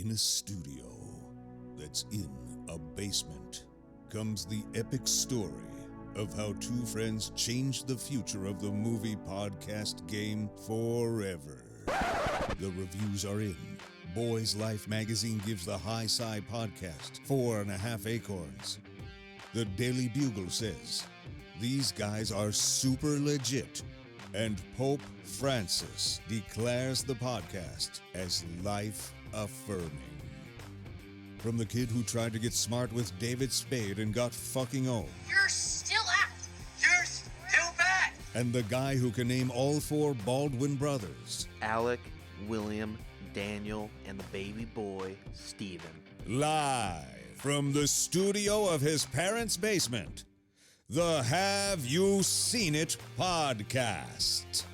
In a studio that's in a basement comes the epic story of how two friends changed the future of the movie podcast game forever. The reviews are in. Boys Life magazine gives the High Side podcast 4.5 acorns. The Daily Bugle says, these guys are super legit. And Pope Francis declares the podcast as life-affirming. From the kid who tried to get smart with David Spade and got fucking old. You're still out. You're still bad. And the guy who can name all four Baldwin brothers. Alec, William, Daniel, and the baby boy, Stephen. Live from the studio of his parents' basement. The Have You Seen It podcast.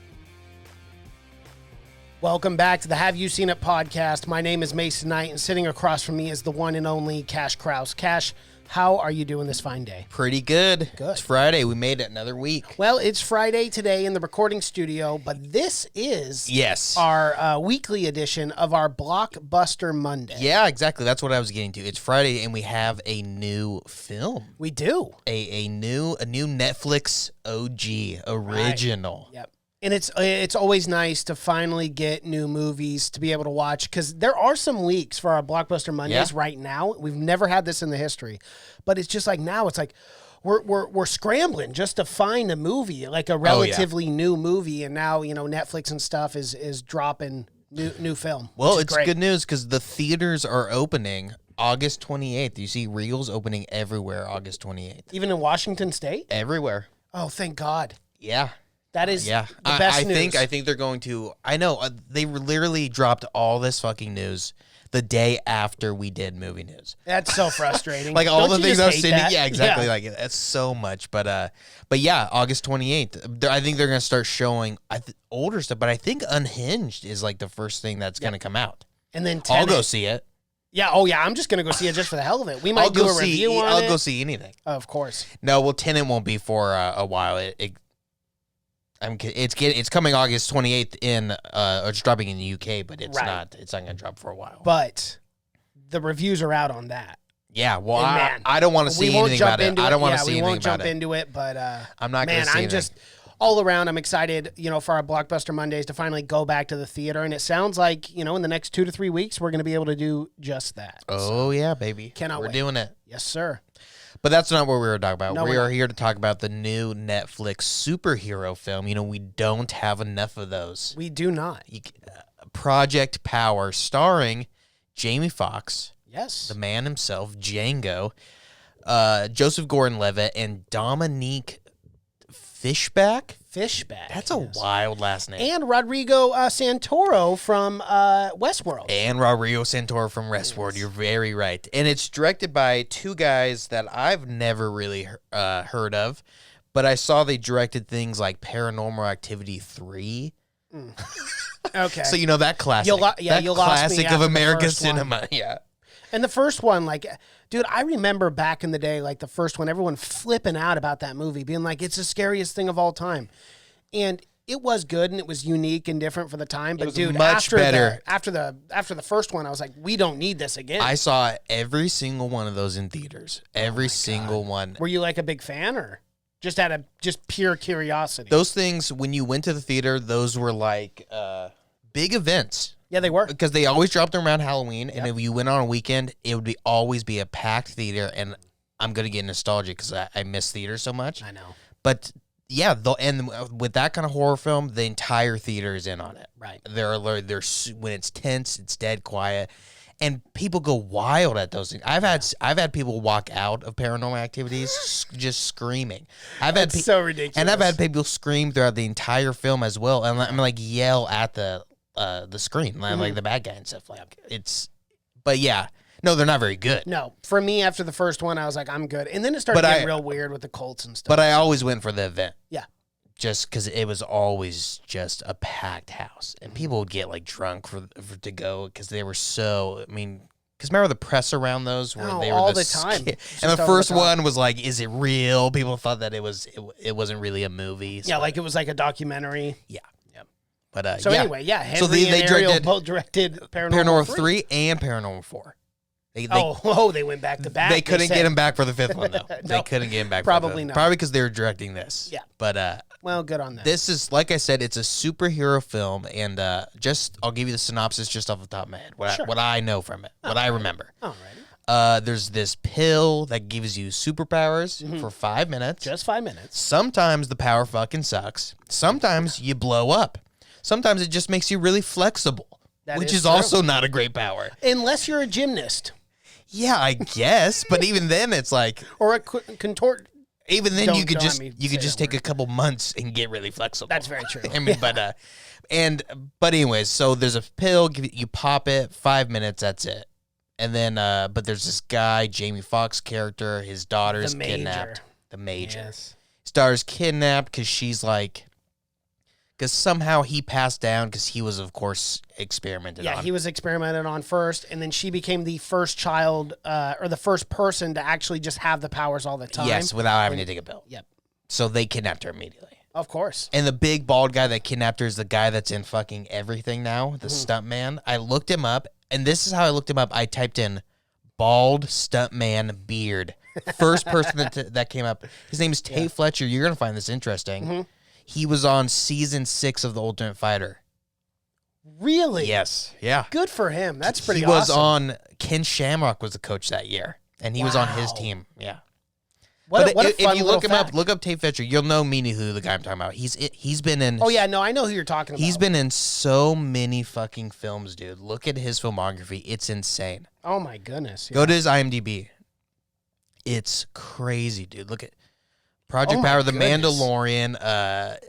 Welcome back to the Have You Seen It podcast. My name is Mason Knight, and sitting across from me is the one and only Cash Kraus. Cash, how are you doing this fine day? Pretty good. Good. It's Friday. We made it another week. Well, it's Friday today in the recording studio, but this is our weekly edition of our Blockbuster Monday. Yeah, exactly. That's what I was getting to. It's Friday, and we have a new film. We do. A new Netflix OG original. Right. Yep. And it's always nice to finally get new movies to be able to watch, because there are some leaks for our Blockbuster Mondays right now. We've never had this in the history, but it's just like now it's like we're scrambling just to find a movie, like a relatively new movie, and now Netflix and stuff is dropping new film. Well, it's good news because the theaters are opening August 28th. You see Regal's opening everywhere August 28th. Even in Washington State? Everywhere. Oh, thank God. Yeah. That is the best news. I think they're going to. I know they literally dropped all this fucking news the day after we did movie news. That's so frustrating. Like all Don't the you things just I've hate seen. that? Yeah, exactly. Yeah. Like that's so much. But yeah, August 28th. I think they're gonna start showing older stuff. But I think Unhinged is like the first thing that's gonna come out. And then I'll Tenet. go see it. Yeah. Oh yeah. I'm just gonna go see it just for the hell of it. We might do a review on it. I'll go see anything. Of course. No, well, Tenet won't be for a while. It's coming August 28th it's dropping in the UK, but it's not going to drop for a while. But the reviews are out on that. Yeah, well, man, I don't want to see anything about it. I don't want to see anything about it. We won't jump into it, but I'm not going to see anything. just all around, I'm excited, for our Blockbuster Mondays to finally go back to the theater, and it sounds like, in the next 2 to 3 weeks, we're going to be able to do just that. Oh, yeah, baby. Cannot wait. We're doing it. Yes, sir. But that's not what we were talking about. No, we are here to talk about the new Netflix superhero film. We don't have enough of those. We do not. Project Power, starring Jamie Foxx. Yes. The man himself, Django, Joseph Gordon-Levitt, and Dominique Fishback. That's a wild last name. And Rodrigo Santoro from Westworld. You're very right. And it's directed by two guys that I've never really heard of, but I saw they directed things like Paranormal Activity 3. Okay. So that classic. You lost me classic after of the American first one. cinema. Yeah. And the first one, dude, I remember back in the day, the first one, everyone flipping out about that movie, being like, it's the scariest thing of all time. And it was good and it was unique and different for the time. But dude, much better. After the first one, I was like, we don't need this again. I saw every single one of those in theaters. Every single one. Were you a big fan or just out of pure curiosity? Those things, when you went to the theater, those were big events. Yeah, they were. Because they always dropped them around Halloween, and if you went on a weekend, it would always be a packed theater, and I'm going to get nostalgic because I miss theater so much. I know. But, yeah, and with that kind of horror film, the entire theater is in on it. Right. They're when it's tense, it's dead quiet, and people go wild at those things. I've had people walk out of Paranormal Activities just screaming. That's so ridiculous. And I've had people scream throughout the entire film as well, and I'm yell at the screen, like the bad guy and stuff. But yeah, no, they're not very good. No, for me, after the first one, I was like, I'm good. And then it started getting real weird with the cults and stuff. But I always went for the event. Yeah. Just because it was always just a packed house. And people would get drunk to go because they were so, because remember the press around those where they were all the time. And the first one was is it real? People thought that it wasn't really a movie. So. Yeah, it was like a documentary. Yeah. But So yeah. anyway, yeah, Henry So they and Ariel directed both directed Paranormal 3 and Paranormal 4. They they went back to back. They couldn't get him back for the fifth one, though. They No, couldn't get him back. probably for the not. Probably because they were directing this. Yeah. But Well, good on them. this is, like I said, it's a superhero film, and I'll give you the synopsis just off the top of my head. What I know from it, what I remember. Alrighty. There's this pill that gives you superpowers for 5 minutes. Just 5 minutes. Sometimes the power fucking sucks. Sometimes you blow up. Sometimes it just makes you really flexible, which is true. also not a great power. Unless you're a gymnast Yeah, I guess, but even then, it's like or a contort. even then you could Don't just let me you could say just that take a couple months and get really flexible. That's very true. I mean, but anyways, so there's a pill, you pop it, 5 minutes, that's it. And then but there's this guy, Jamie Foxx character, his daughter's The Major. kidnapped. The Major. Yes. His daughter's kidnapped because somehow he passed down because he was, of course, experimented on. Yeah, he was experimented on first, and then she became the first child or the first person to actually just have the powers all the time. Yes, without having to take a pill. Yep. So they kidnapped her immediately. Of course. And the big bald guy that kidnapped her is the guy that's in fucking everything now, the stuntman. I looked him up, and this is how I looked him up. I typed in bald stuntman beard. First person that came up. His name is Tay Fletcher. You're going to find this interesting. He was on season 6 of The Ultimate Fighter. Really? Yes. Yeah. Good for him. That's pretty He awesome. was on, Ken Shamrock was the coach that year, and he was on his team. Yeah. What But a fun if you look little him fact. up, look up Tay Fletcher, you'll know me who the guy I'm talking about. He's been in. Oh, yeah, no, I know who you're talking about. He's been in so many fucking films, dude. Look at his filmography. It's insane. Oh, my goodness. Go to his IMDb. It's crazy, dude. Look at Project Oh my Power, The goodness. Mandalorian,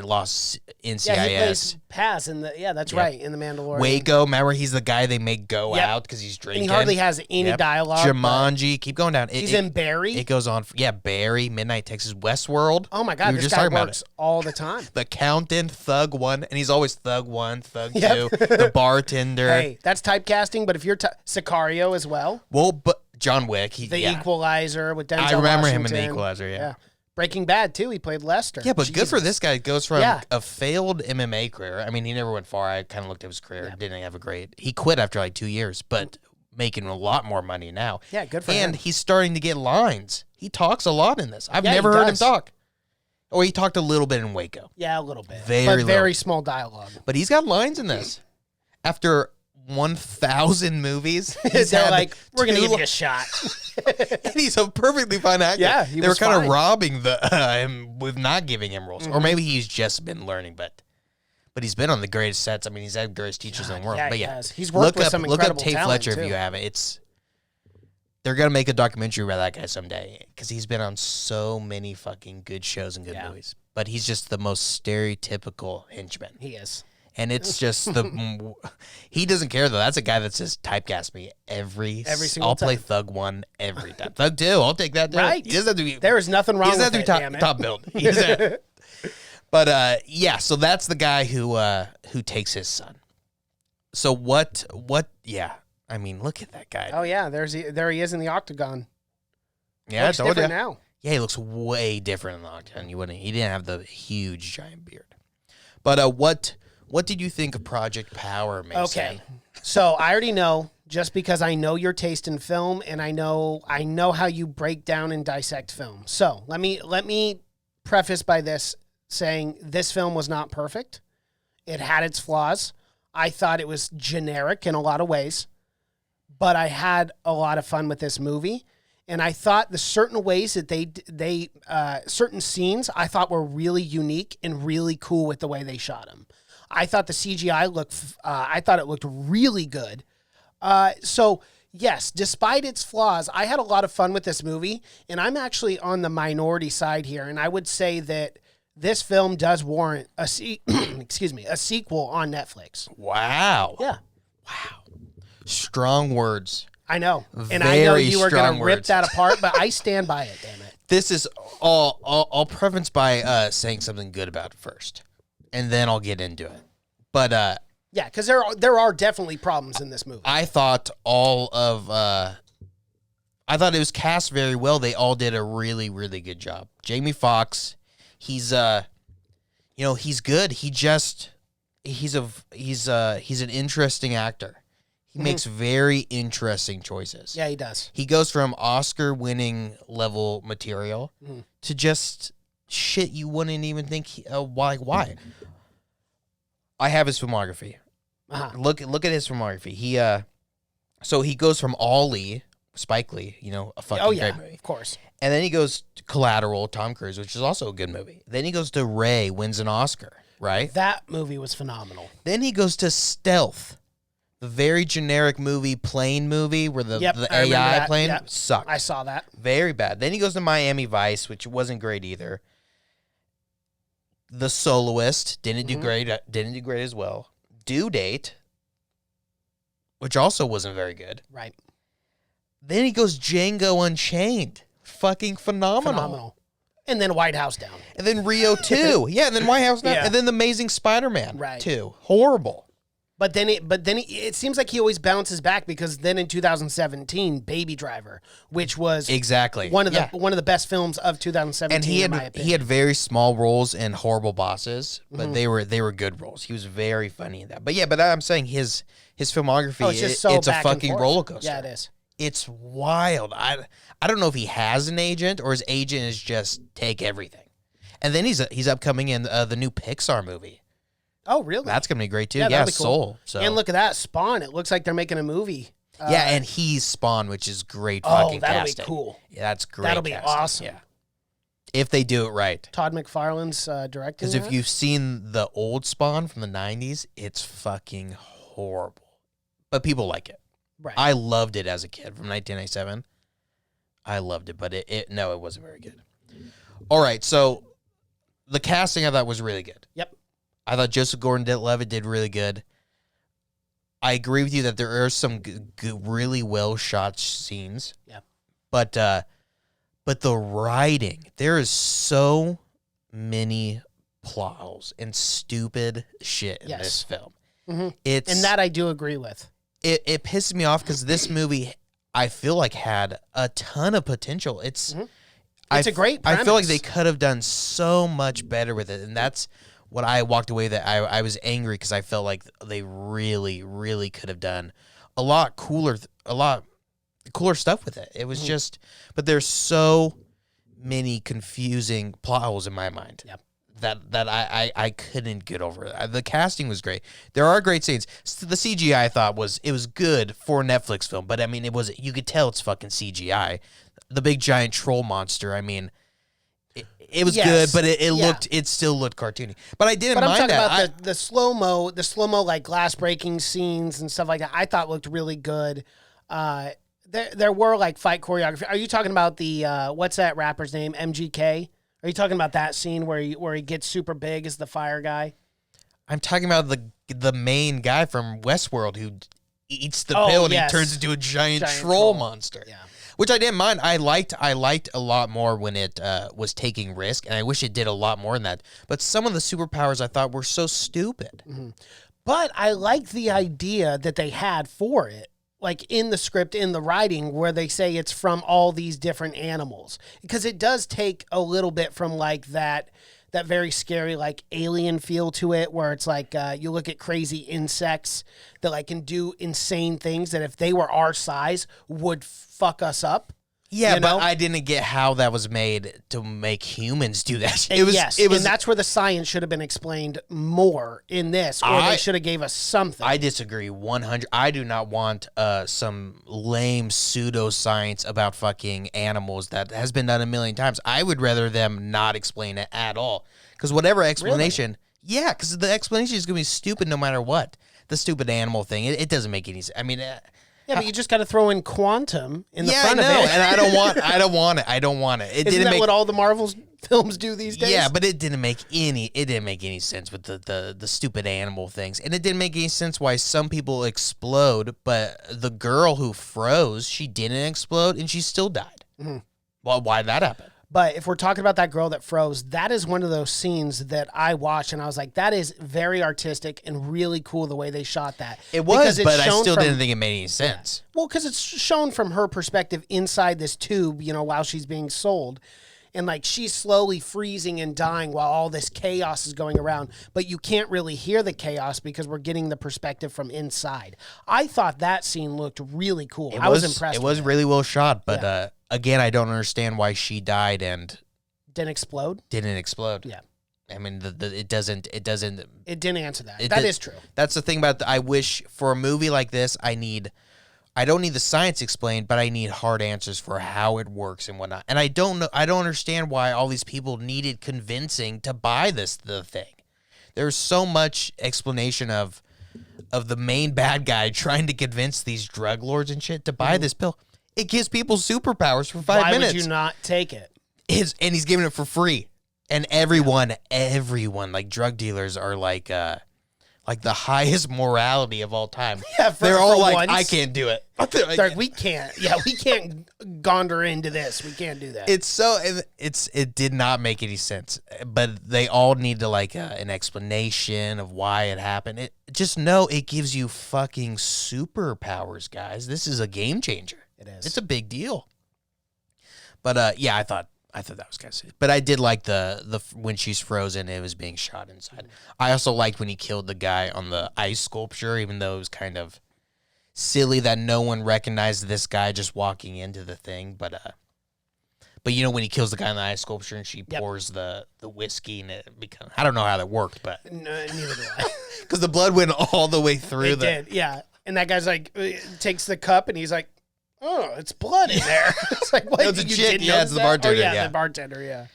Lost NCIS. Yeah, he plays Paz in the. Yeah, that's right, in the Mandalorian. Waco, remember he's the guy they make go Yep. out because he's And drinking. he hardly has any dialogue. but Jumanji, keep going down. He's in Barry. It goes on. Yeah, Barry, Midnight Texas, Westworld. Oh my We God, were this just guy talking about works it. all the time. The Accountant, Thug 1, and he's always Thug 1, Thug 2, Yep. the bartender. Hey, that's typecasting, but if you're Sicario as well, Well, but John Wick, The Equalizer with Denzel I remember him in Washington. The Equalizer, yeah. Breaking Bad too. He played Lester. Yeah, but good for Jesus. this guy. He goes from Yeah. a failed MMA career. I mean, he never went far. I kind of looked at his career. Didn't have a great. He quit after like 2 years, but making a lot more money now. Yeah, good for him. And he's starting to get lines. He talks a lot in this. I've Yeah, he never heard him does. talk. Or he talked a little bit in Waco. Yeah, a little bit, Very but very little. small dialogue. But he's got lines in this. After 1,000 movies, he's They're had like, we're gonna two give you li- a shot. and he's a perfectly fine actor. Yeah, he they were was kind fine. of robbing him with not giving him roles, or maybe he's just been learning. But he's been on the greatest sets. I mean, he's had the greatest teachers in the world. yeah, but he yeah, has. He's worked with some look up incredible Tate talent, Fletcher if too. you haven't. They're gonna make a documentary about that guy someday because he's been on so many fucking good shows and good movies. But he's just the most stereotypical henchman. He is. And it's just he doesn't care though. That's a guy that says typecast me every single I'll play time. Thug 1 every time. Thug 2, I'll take that too. Right. He doesn't have to be. There is nothing wrong He doesn't with have it. to be damn it. top build. He doesn't have- But yeah, so that's the guy who takes his son. So what? Yeah, I mean, look at that guy. Oh yeah, there he is in the octagon. yeah, I Looks told different you. now. Yeah, he looks way different in the octagon. He didn't have the huge giant beard. But what did you think of Project Power, Mason? Okay, so I already know just because I know your taste in film and I know how you break down and dissect film. So let me preface by this saying this film was not perfect. It had its flaws. I thought it was generic in a lot of ways, but I had a lot of fun with this movie. And I thought the certain ways that they certain scenes I thought were really unique and really cool with the way they shot them. I thought the CGI looked really good. So yes, despite its flaws, I had a lot of fun with this movie, and I'm actually on the minority side here. And I would say that this film does warrant a sequel on Netflix. Wow. Yeah, Strong words. I know, and I know Very you were going strong to rip words. that apart, but I stand by it. Damn it. This is all. I'll preface by saying something good about it first, and then I'll get into it. But Yeah, because there are definitely problems in this movie. I thought I thought it was cast very well. They all did a really, really good job. Jamie Foxx, he's he's good. he's an interesting actor. He makes very interesting choices. Yeah, he does. He goes from Oscar-winning level material to just shit you wouldn't even think. Why? I have his filmography. Look at his filmography. So he goes from Ollie, Spike Lee, a fucking great movie. Of course. And then he goes to Collateral, Tom Cruise, which is also a good movie. Then he goes to Ray, wins an Oscar, right? That movie was phenomenal. Then he goes to Stealth, the very generic plane movie where the AI plane sucked. I saw that. Very bad. Then he goes to Miami Vice, which wasn't great either. The Soloist didn't do great. Didn't do great as well. Due Date, which also wasn't very good. Right. Then he goes Django Unchained. Fucking phenomenal. And then White House Down. And then Rio 2. Yeah, and then White House Down. Yeah. And then The Amazing Spider-Man 2. Horrible. But then it seems like he always bounces back, because then in 2017, Baby Driver, which was exactly one of the best films of 2017. And he had very small roles in Horrible Bosses, but they were good roles. He was very funny in that. But I'm saying his filmography, it's a fucking roller coaster. Yeah, it is. It's wild. I don't know if he has an agent or his agent is just take everything. And then he's upcoming in the new Pixar movie. Oh, really? That's gonna be great too. Yeah, Yeah, that'd be cool. Soul. So. And look at that, Spawn. It looks like they're making a movie. And he's Spawn, which is great fucking that'll casting. be cool. Yeah, that's great. That'll be casting. awesome. Yeah, if they do it right. Todd McFarlane's directing. Because if you've seen the old Spawn from the 90s, it's fucking horrible. But people like it. Right. I loved it as a kid from 1997. I loved it, but it wasn't very good. All right, so the casting I thought was really good. Yep. I thought Joseph Gordon-Levitt did really good. I agree with you that there are some really well shot scenes. Yeah. But the writing, there is so many plot holes and stupid shit in this film. Mm-hmm. And that I do agree with. It pisses me off because this movie, I feel like, had a ton of potential. It's a great premise. I feel like they could have done so much better with it, and that's what I walked away that I was angry because I felt like they really, really could have done a lot cooler stuff with it. It was just, but there's so many confusing plot holes in my mind. Yep. That I couldn't get over it. The casting was great. There are great scenes. The CGI I thought was good for a Netflix film, but I mean you could tell it's fucking CGI. The big giant troll monster. I mean, it was good, but it still looked cartoony. But I didn't mind that. I'm talking about the slow mo like glass breaking scenes and stuff like that. I thought looked really good. There were like fight choreography. Are you talking about the what's that rapper's name? MGK. Are you talking about that scene where he gets super big as the fire guy? I'm talking about the main guy from Westworld who eats the pill and he turns into a giant troll monster. Yeah. Which I didn't mind. I liked a lot more when it was taking risk, and I wish it did a lot more than that. But some of the superpowers I thought were so stupid. Mm-hmm. But I liked the idea that they had for it. Like in the script, in the writing, where they say it's from all these different animals. Because it does take a little bit from like that very scary like alien feel to it, where it's like you look at crazy insects that like can do insane things that if they were our size would fuck us up. Yeah, but I didn't get how that was made to make humans do that. It was, and that's where the science should have been explained more in this, or they should have gave us something. I disagree 100. I do not want some lame pseudoscience about fucking animals that has been done a million times. I would rather them not explain it at all, because whatever explanation, because the explanation is going to be stupid no matter what. The stupid animal thing, it doesn't make any sense. I mean. Yeah, but you just got to throw in quantum in the front of it. And I don't want it. Isn't that what all the Marvel films do these days? Yeah, but it didn't make any sense with the stupid animal things. And it didn't make any sense why some people explode, but the girl who froze, she didn't explode and she still died. Mm-hmm. Well, why did that happen? But if we're talking about that girl that froze, that is one of those scenes that I watched and I was like, that is very artistic and really cool the way they shot that. It was, but I still didn't think it made any sense. Well, because it's shown from her perspective inside this tube, while she's being sold. and like she's slowly freezing and dying while all this chaos is going around, but you can't really hear the chaos because we're getting the perspective from inside. I thought that scene looked really cool. I was impressed. It was really well shot, but again, I don't understand why she died and didn't explode. Yeah. I mean, it didn't answer that. That is true. That's the thing about I wish for a movie like this, I don't need the science explained, but I need hard answers for how it works and whatnot. And I don't understand why all these people needed convincing to buy the thing. There's so much explanation of the main bad guy trying to convince these drug lords and shit to buy this pill. It gives people superpowers for 5 minutes. Why would you not take it? And he's giving it for free. And everyone, like drug dealers are like the highest morality of all time. Yeah, they're all like, once, I can't do it. Like, we can't. Yeah, we can't gaunder into this. We can't do that. It did not make any sense. But they all need to like an explanation of why it happened. Just know it gives you fucking superpowers, guys. This is a game changer. It is. It's a big deal. But yeah, I thought that was kind of silly. But I did like the when she's frozen, it was being shot inside. I also liked when he killed the guy on the ice sculpture, even though it was kind of silly that no one recognized this guy just walking into the thing. But you know when he kills the guy on the ice sculpture and she pours the whiskey and it becomes, I don't know how that worked, but no, neither do I. Because the blood went all the way through. It did, yeah. And that guy's like takes the cup and he's like, oh, it's blood in there. It's like, what? No, it's a chick. Yeah, it's the bartender. Oh, yeah, the bartender, yeah.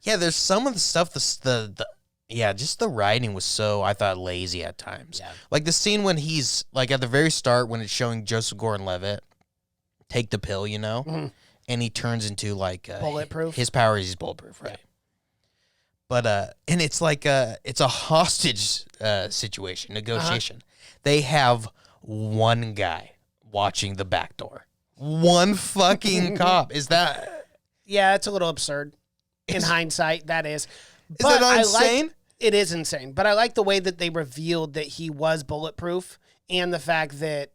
Yeah, there's some of the stuff, just the writing was so, I thought, lazy at times. Yeah. Like the scene when he's, like at the very start when it's showing Joseph Gordon-Levitt take the pill, you know? Mm-hmm. And he turns into like... bulletproof? His power is he's bulletproof, right? Yeah. But, and it's like it's a hostage situation, negotiation. They have one guy watching the back door. One fucking cop. Is that... Yeah, it's a little absurd. In hindsight, that is. Is that not insane? It is insane. But I like the way that they revealed that he was bulletproof and the fact that,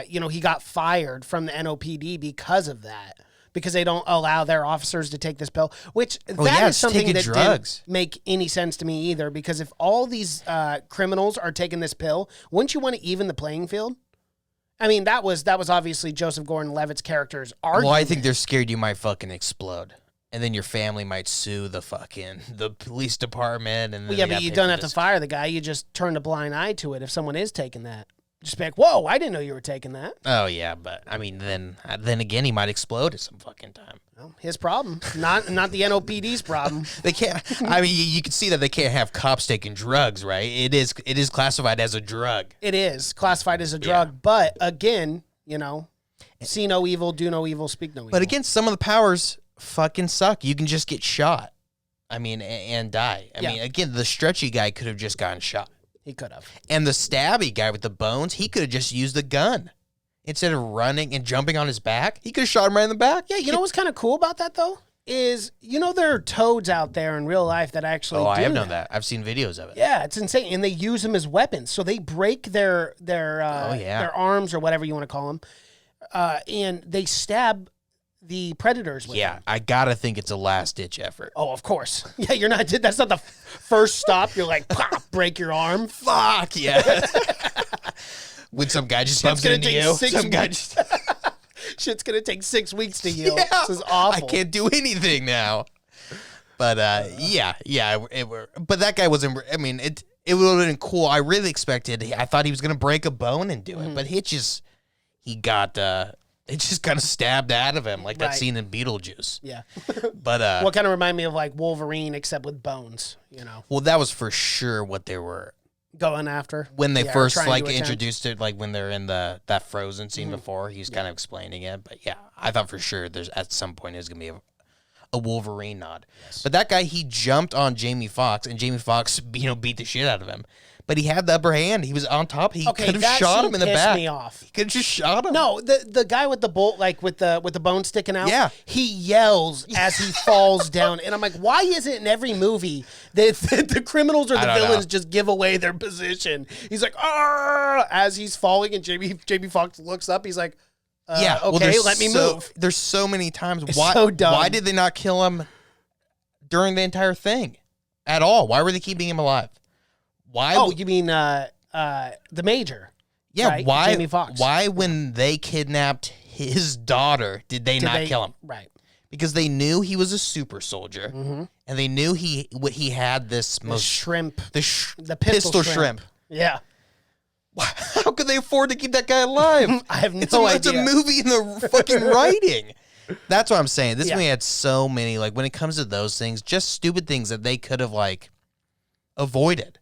he got fired from the NOPD because of that. Because they don't allow their officers to take this pill, which that is something that didn't make any sense to me either. Because if all these criminals are taking this pill, wouldn't you want to even the playing field? I mean, that was obviously Joseph Gordon-Levitt's character's argument. Well, I think they're scared you might fucking explode. And then your family might sue the police department. And then but you don't have to fire the guy. You just turn a blind eye to it if someone is taking that. Just be like, whoa, I didn't know you were taking that. Oh, yeah, but, I mean, then again, he might explode at some fucking time. Well, his problem, not the NOPD's problem. They can't, I mean, you can see that they can't have cops taking drugs, right? It is classified as a drug. It is classified as a drug, but again, see no evil, do no evil, speak no evil. But again, some of the powers fucking suck. You can just get shot, I mean, and die. I mean, again, the stretchy guy could have just gotten shot. He could have. And the stabby guy with the bones, he could have just used the gun. Instead of running and jumping on his back, he could have shot him right in the back. Yeah, you know what's kind of cool about that, though? Is, there are toads out there in real life that actually do I have known that. I've seen videos of it. Yeah, it's insane. And they use them as weapons. So they break their arms or whatever you want to call them, and they stab the predators with them. I gotta think it's a last-ditch effort. Oh, of course. Yeah, that's not the first stop. You're like, pop, break your arm. Fuck, yeah. When some guy just bumps into you. Shit's gonna take 6 weeks to heal. Yeah. This is awful. I can't do anything now. But, but that guy wasn't, I mean, it would have been cool. I really expected, I thought he was gonna break a bone and do it, but he got, it just kind of stabbed out of him, like that scene in Beetlejuice. Yeah. But what kind of remind me of like Wolverine, except with bones, Well, that was for sure what they were going after. When they first introduced it, like when they're in that Frozen scene before, he was kind of explaining it. But yeah, I thought for sure there's at some point there's going to be a Wolverine nod. Yes. But that guy, he jumped on Jamie Foxx, and Jamie Foxx, beat the shit out of him. But he had the upper hand. He was on top. He could have shot him in the back. Me off. He could have just shot him. No, the guy with the bolt, like with the bone sticking out. Yeah. He yells as he falls down, and I'm like, why is it in every movie that the criminals or the villains just give away their position? He's like, "Arr!" as he's falling, and Jamie Foxx looks up. He's like, okay, let me move. There's so many times. So dumb. Why did they not kill him during the entire thing at all. Why were they keeping him alive? Why? You mean the Major? Yeah, right? why? Jamie Foxx. Why, when they kidnapped his daughter, did they not kill him? Right. Because they knew he was a super soldier, and they knew he had this The shrimp. the pistol shrimp. Yeah. How could they afford to keep that guy alive? I have no It's idea. a movie in the fucking writing. That's what I'm saying. This Yeah. movie had so many, like, when it comes to those things, just stupid things that they could have, like, avoided.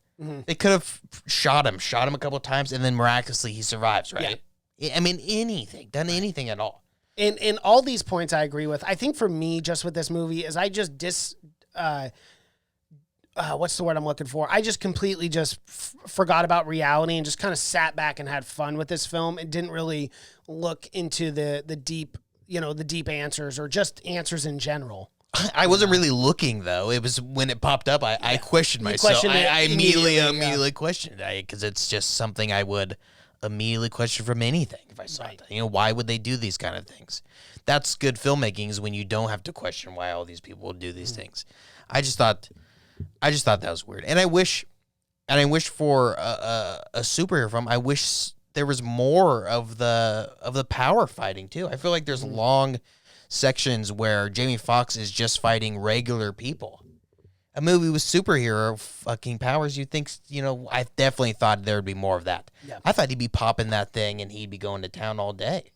They could have shot him a couple of times, and then miraculously he survives, right? I mean, done anything at all. In all these points I agree with. I think for me, just with this movie, is I just what's the word I'm looking for? I just completely just forgot about reality and just kind of sat back and had fun with this film and didn't really look into the deep, the deep answers or just answers in general. I wasn't really looking, though. It was when it popped up, I questioned myself. questioned it I immediately, immediately questioned it because it's just something I would immediately question from anything if I saw it. Why would they do these kind of things? That's good filmmaking, is when you don't have to question why all these people would do these things. I just thought that was weird, and I wish for a superhero film. I wish there was more of the power fighting too. I feel like there's long sections where Jamie Foxx is just fighting regular people. A movie with superhero fucking powers, you think, I definitely thought there would be more of that. Yeah. I thought he'd be popping that thing and he'd be going to town all day.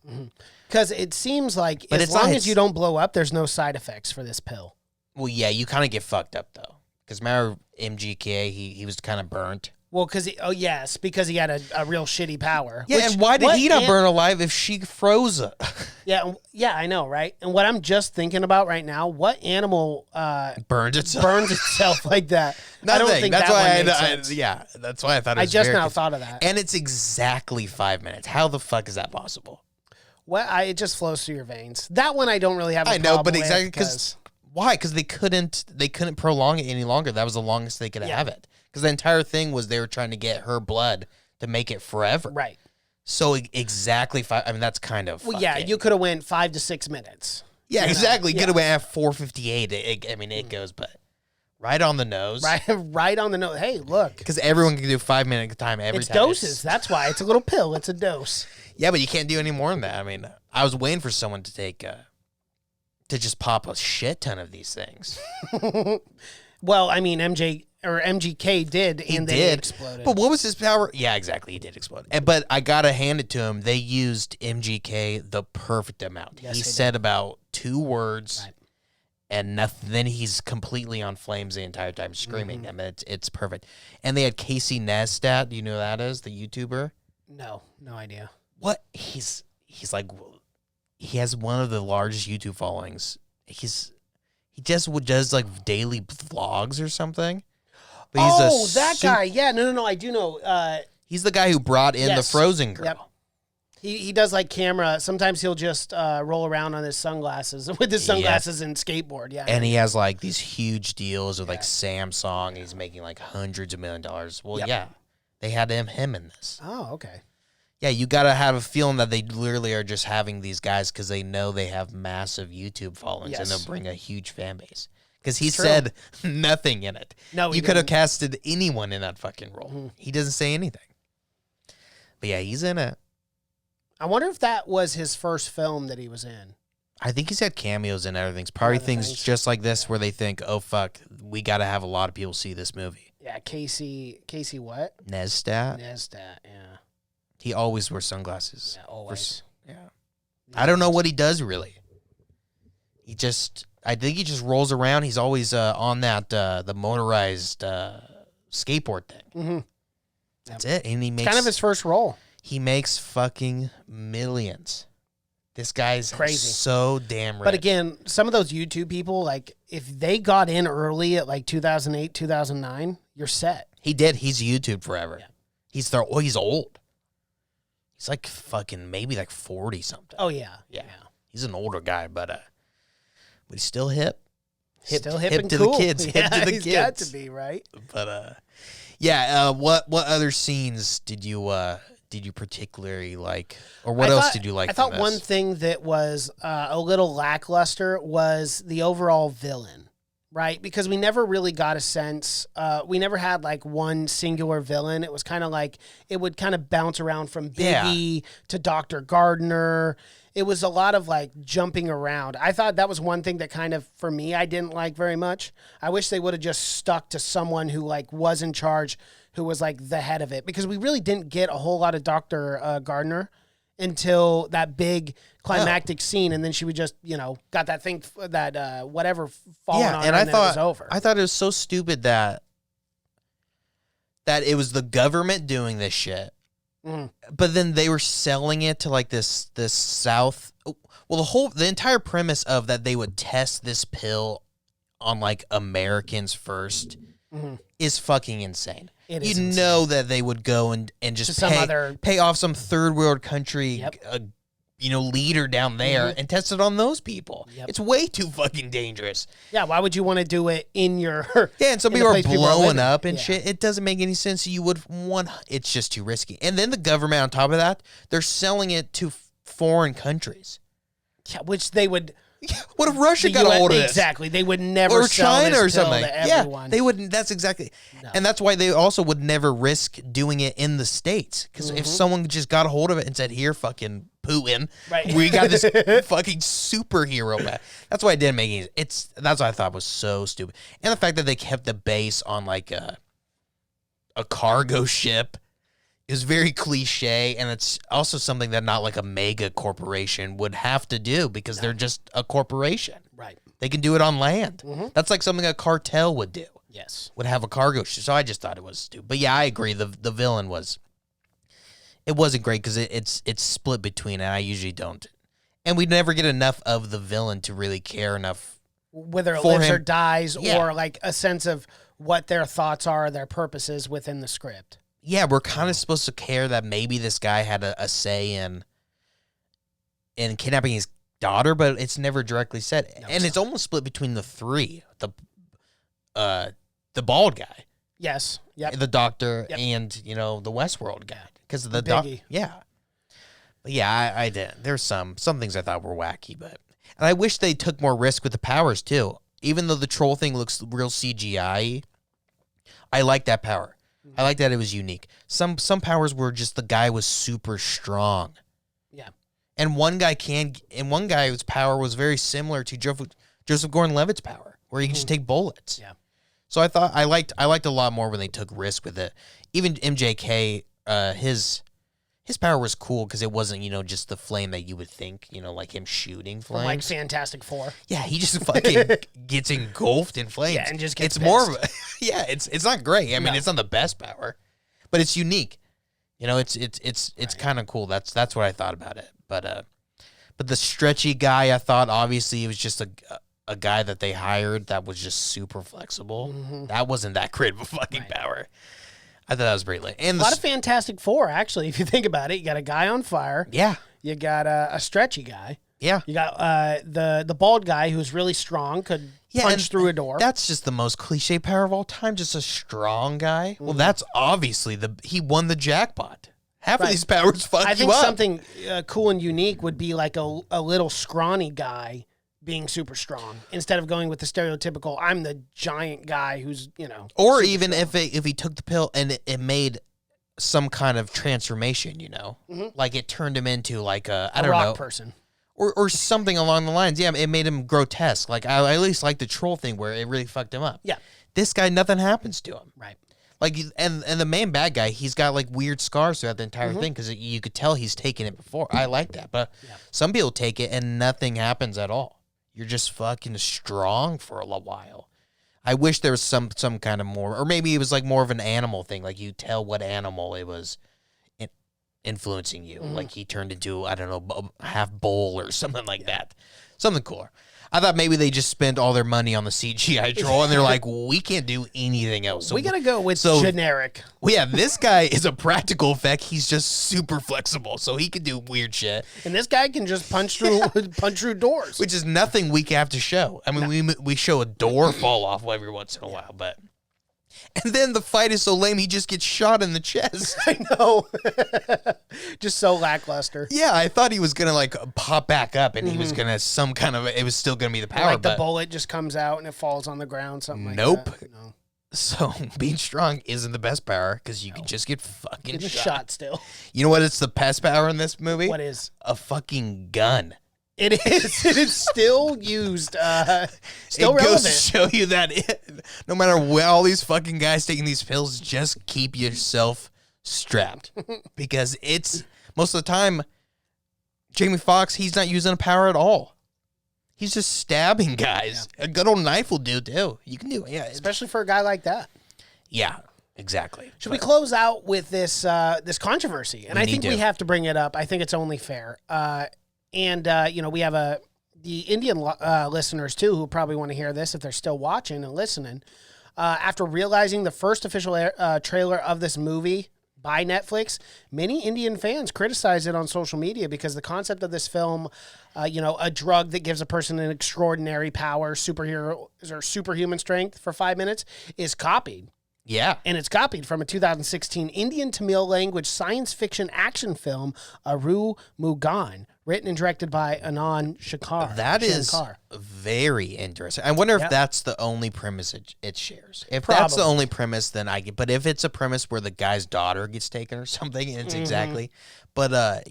Because it seems like But as it's long not- as you don't blow up, there's no side effects for this pill. Well, yeah, you kind of get fucked up, though. Because remember MGK, he was kind of burnt. Well, because he had a real shitty power. Yeah, and why did he not burn alive if she froze it? Yeah, I know, right? And what I'm just thinking about right now, what animal Burned itself. burns itself like that? Nothing. I don't think that's that why one makes sense. that's why I thought it I was just very now confusing. thought of that. And it's exactly 5 minutes. How the fuck is that possible? Well, it just flows through your veins. That one I don't really have a I know, problem but with exactly because why? Because they couldn't prolong it any longer. That was the longest they could have it. Because the entire thing was they were trying to get her blood to make it forever. Right. So exactly 5. I mean, that's kind of. Well, yeah, you could have went 5 to 6 minutes. Yeah, exactly. Yeah. Could have went at 4:58. It goes, but right on the nose. Right on the nose. Hey, look. Because everyone can do 5 minute time every It's time. doses. That's why. It's a little pill. It's a dose. Yeah, but you can't do any more than that. I mean, I was waiting for someone to take to just pop a shit ton of these things. Well, I mean, MGK did, and then he exploded. But what was his power? Yeah, exactly. He did explode. But I got to hand it to him. They used MGK the perfect amount. Yes, he they said about 2 words, Right. and nothing. Then he's completely on flames the entire time, screaming. I mean, it's perfect. And they had Casey Neistat. Do you know who that is? The YouTuber? No idea. What? He's like, he has one of the largest YouTube followings. He just does like daily vlogs or something. But he's that guy. Yeah, no, I do know. He's the guy who brought in the Yes. Frozen girl. Yep. He does like camera. Sometimes he'll just roll around on his sunglasses with his sunglasses and skateboard. Yeah. And he has like these huge deals with like Samsung. And he's making like hundreds of $1 million. Well, yeah, they had him in this. Oh, okay. Yeah, you got to have a feeling that they literally are just having these guys because they know they have massive YouTube followings and they'll bring a huge fan base. Because he said nothing in it. No, he you could have didn't. casted anyone in that fucking role. He doesn't say anything. But yeah, he's in it. I wonder if that was his first film that he was in. I think he's had cameos and everything. Probably Other things things. just like this where they think, oh, fuck, we got to have a lot of people see this movie. Yeah, Casey what? Neistat. Neistat, yeah. He always wears sunglasses. Yeah, always. Yeah. I don't know what he does really. I think he just rolls around. He's always on that the motorized skateboard thing. Mm-hmm. That's it. And he makes Kind of his first role. He makes fucking millions. This guy's Crazy. so damn rich. But again, some of those YouTube people, like if they got in early at like 2008, 2009, you're set. He did. He's YouTube forever. Yeah. He's old. He's like fucking maybe like 40 something. Oh yeah. Yeah. He's an older guy, but he's still hip. Still hip and to cool. the kids. Yeah, Hip to the he's kids. got to be, right? But yeah. What other scenes did you particularly like, or what else did you like? I thought from one this? thing that was a little lackluster was the overall villain. right? Because we never really got a sense. We never had like one singular villain. It was kind of like it would kind of bounce around from Biggie to Dr. Gardner. It was a lot of like jumping around. I thought that was one thing that kind of, for me, I didn't like very much. I wish they would have just stuck to someone who like was in charge, who was like the head of it, because we really didn't get a whole lot of Dr. Gardner until that big climactic scene, and then she would just, got that thing, that whatever falling on her, and then it was over. I thought it was so stupid that it was the government doing this shit, but then they were selling it to like this South. Well, the entire premise of that they would test this pill on like Americans first is fucking insane. You know that they would go and just pay off some third world country, leader down there and test it on those people. Yep. It's way too fucking dangerous. Yeah, why would you want to do it in your and some people are blowing up and shit. It doesn't make any sense. You would want. It's just too risky. And then the government, on top of that, they're selling it to foreign countries. Yeah, which they would. What if Russia got a hold of this? Exactly. They would never or sell China this or something. to everyone. Yeah, they wouldn't. That's exactly. No. And that's why they also would never risk doing it in the States. Because if someone just got a hold of it and said, here, fucking Putin, we got this fucking superhero back. That's why it didn't make any sense. That's what I thought was so stupid. And the fact that they kept the base on like a cargo ship is very cliche, and it's also something that not like a mega corporation would have to do because they're just a corporation. Right. They can do it on land. That's like something a cartel would do. Yes. Would have a cargo ship. So I just thought it was stupid. But yeah, I agree. The villain wasn't great because it's split between, and I usually don't. And we never get enough of the villain to really care enough. Whether it lives or dies, or like a sense of what their thoughts are, their purposes within the script. Yeah, we're kind of supposed to care that maybe this guy had a say in kidnapping his daughter, but it's never directly said. No, and it's almost split between the three. The bald guy. Yes. Yep. The doctor and, the Westworld guy. Because of the Biggie. Yeah. But yeah, I did. There's some things I thought were wacky, but... And I wish they took more risk with the powers, too. Even though the troll thing looks real CGI, I like that power. I like that it was unique. Some powers were just the guy was super strong. Yeah. And one guy's power was very similar to Joseph Gordon-Levitt's power, where he can just take bullets. Yeah. So I thought I liked a lot more when they took risk with it. Even MJK, his power was cool because it wasn't, just the flame that you would think, like him shooting flames. From like Fantastic Four. Yeah, he just fucking gets engulfed in flames. Yeah, and just gets It's more of a, it's not great. I mean, it's not the best power, but it's unique. It's kind of cool. That's what I thought about it. But the stretchy guy, I thought obviously it was just a guy that they hired that was just super flexible. That wasn't that great of a fucking power. I thought that was pretty late. And a lot of Fantastic Four, actually, if you think about it. You got a guy on fire. Yeah. You got a stretchy guy. Yeah. You got the bald guy who's really strong, could punch through a door. That's just the most cliche power of all time, just a strong guy. Well, that's obviously he won the jackpot. Half of these powers fuck you up. I think something cool and unique would be like a little scrawny guy being super strong instead of going with the stereotypical I'm the giant guy who's or even strong. if he took the pill and it made some kind of transformation, like it turned him into like a rock person or something along the lines. Yeah, it made him grotesque. Like I at least like the troll thing where it really fucked him up. Yeah, this guy, nothing happens to him. Right. Like and the main bad guy, he's got like weird scars throughout the entire thing because you could tell he's taken it before. I like that, but some people take it and nothing happens at all. You're just fucking strong for a while. I wish there was some kind of more, or maybe it was like more of an animal thing. Like you tell what animal it was influencing you. Like he turned into, I don't know, a half bull or something like that. Something cooler. I thought maybe they just spent all their money on the CGI troll and they're like, we can't do anything else. So we got to go with generic. Well, yeah, this guy is a practical effect. He's just super flexible, so he can do weird shit. And this guy can just punch through doors. Which is nothing we have to show. I mean, we show a door fall off every once in a while, but And then the fight is so lame, he just gets shot in the chest. I know. Just so lackluster. Yeah, I thought he was going to like pop back up and he was going to it was still going to be the power. Like the bullet just comes out and it falls on the ground, something like Nope. that. No. So being strong isn't the best power because you can just get fucking Getting shot. shot still. You know what? It's the best power in this movie. What is? A fucking gun. It is. It is still used. Still it goes relevant. to show you that no matter where all these fucking guys taking these pills, just keep yourself strapped because it's most of the time. Jamie Foxx, he's not using a power at all. He's just stabbing guys. Yeah. A good old knife will do too. You can do it, yeah. Especially for a guy like that. Yeah, exactly. Should we close out with this this controversy? And I think we have to bring it up. I think it's only fair. And we have the Indian listeners too who probably want to hear this if they're still watching and listening. After realizing the first official trailer of this movie by Netflix, many Indian fans criticized it on social media because the concept of this film, a drug that gives a person an extraordinary power, superhero or superhuman strength for 5 minutes, is copied. Yeah. And it's copied from a 2016 Indian Tamil language science fiction action film, Aru Mugan, written and directed by Anand Shankar. That is very interesting. I wonder if that's the only premise it shares. If that's the only premise, then I get. But if it's a premise where the guy's daughter gets taken or something, it's exactly. But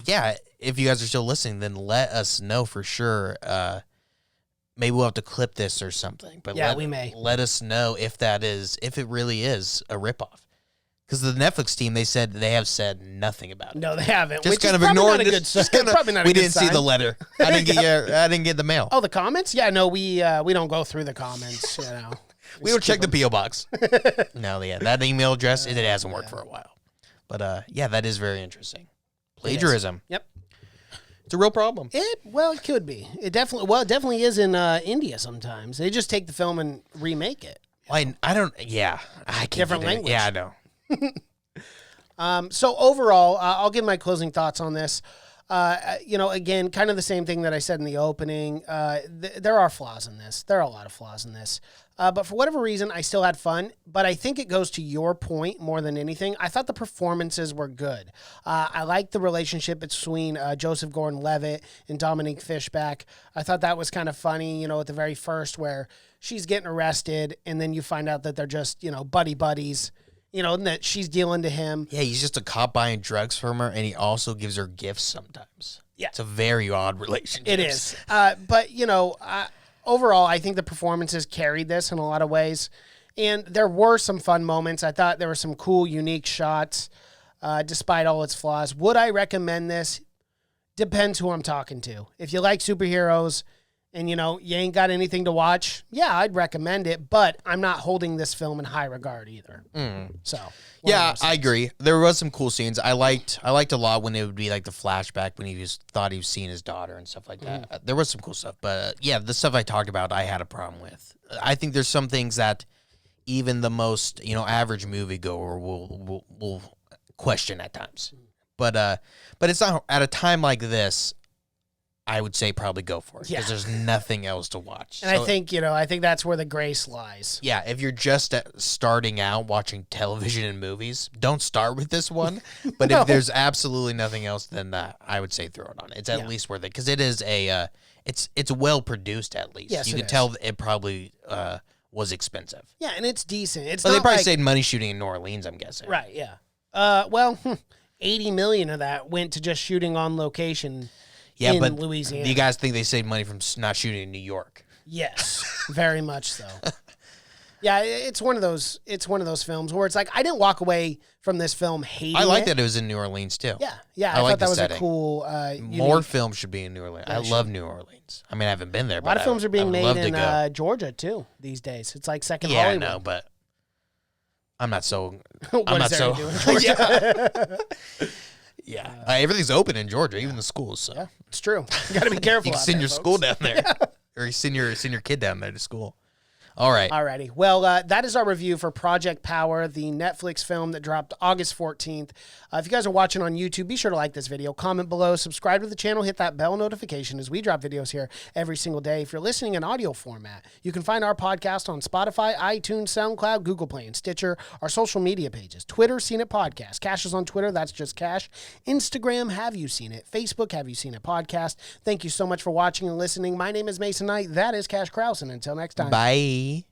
if you guys are still listening, then let us know for sure. Maybe we'll have to clip this or something. But we may. Let us know if it really is a ripoff. Because the Netflix team, they have said nothing about it. No, they haven't. Just which kind is of ignored not a it. good, probably not a we good didn't see sign. the letter. I didn't get the mail. Oh, the comments? Yeah, no, we don't go through the comments. We don't check the P.O. box. No, that email address, it hasn't worked for a while. But that is very interesting. Plagiarism. Yep. It's a real problem. It could be. It definitely is in India sometimes. They just take the film and remake it. I can't. Different language. Yeah, I know. So overall, I'll give my closing thoughts on this. Again, kind of the same thing that I said in the opening. There are flaws in this. There are a lot of flaws in this. But for whatever reason, I still had fun. But I think it goes to your point more than anything. I thought the performances were good. I liked the relationship between Joseph Gordon-Levitt and Dominique Fishback. I thought that was kind of funny, at the very first where she's getting arrested and then you find out that they're just, buddies. And that she's dealing to him. Yeah, he's just a cop buying drugs from her, and he also gives her gifts sometimes. Yeah. It's a very odd relationship. It is. But, overall, I think the performances carried this in a lot of ways. And there were some fun moments. I thought there were some cool, unique shots, despite all its flaws. Would I recommend this? Depends who I'm talking to. If you like superheroes and, you ain't got anything to watch, yeah, I'd recommend it. But I'm not holding this film in high regard either. So, yeah, I agree. There was some cool scenes. I liked a lot when it would be like the flashback when he thought he was seeing his daughter and stuff like that. There was some cool stuff. But the stuff I talked about, I had a problem with. I think there's some things that even the most, average moviegoer will question at times. But it's not at a time like this. I would say probably go for it because there's nothing else to watch. And so, I think that's where the grace lies. Yeah, if you're just starting out watching television and movies, don't start with this one. But if there's absolutely nothing else, then I would say throw it on. It's at least worth it because it is it's well produced at least. Yes, you can tell it probably was expensive. Yeah, and it's decent. It's but not they probably like, saved money shooting in New Orleans, I'm guessing. Right. Yeah. $80 million of that went to just shooting on location. Yeah, in but Louisiana. Do you guys think they saved money from not shooting in New York? Yes, very much so. Yeah, it's one of those films where it's like I didn't walk away from this film hating it. I like that it was in New Orleans too. Yeah. I like thought that was setting. a cool. More films should be in New Orleans. I love New Orleans. I mean, I haven't been there. A lot of films are being made in Georgia too these days. It's like second Hollywood. Yeah, I know, but I'm not so. I'm not so. Yeah, everything's open in Georgia, even the schools. So. Yeah, it's true. You got to be careful. You can send your school down there, or you send your kid down there to school. All right. Alrighty. Well, that is our review for Project Power, the Netflix film that dropped August 14th. If you guys are watching on YouTube, be sure to like this video, comment below, subscribe to the channel, hit that bell notification as we drop videos here every single day. If you're listening in audio format, you can find our podcast on Spotify, iTunes, SoundCloud, Google Play, and Stitcher. Our social media pages, Twitter, Seen It Podcast. Cash is on Twitter, that's just Cash. Instagram, Have You Seen It? Facebook, Have You Seen It Podcast. Thank you so much for watching and listening. My name is Mason Knight. That is Cash Krause, and until next time. Bye.